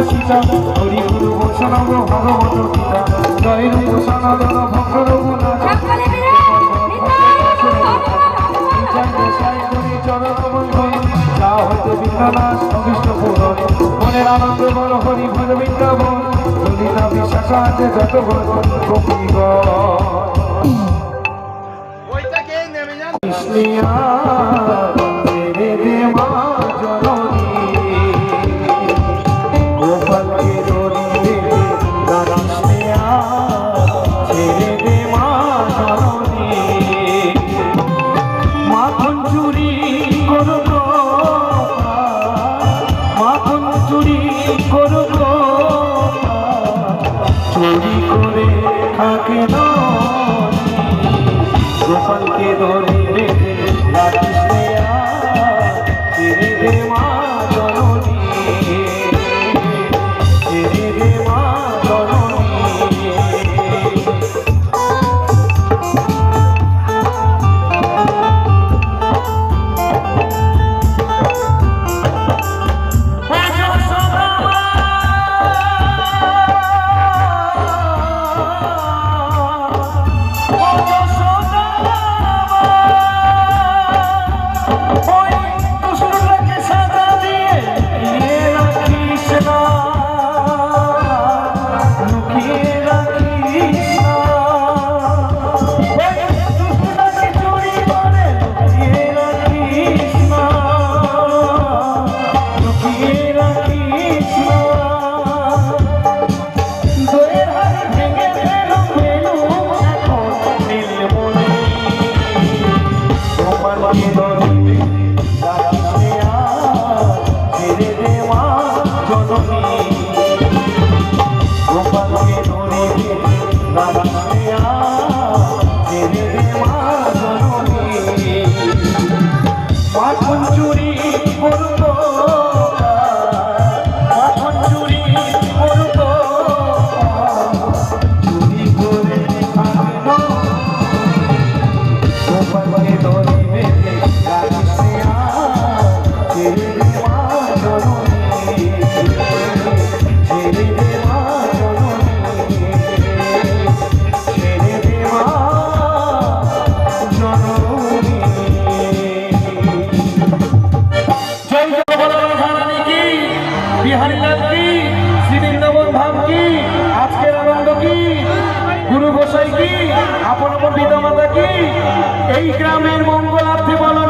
সীতা হরি গুরু বৈষ্ণব ভগবত গীতা জয় রূপ সনাতন ভক্ত রঘুনাথ যা হইতে বিঘ্ননাশ অভিষ্ট পূরণ মনের আনন্দ বড় হরি ভজ বৃন্দাবন ললিতা বিশাখা আছে যত কৃষ্ণিয়া গোপালকে ধরে মা জননী মা জননী আপন পিতা মাতা কি এই গ্রামের মঙ্গলার্থে বলো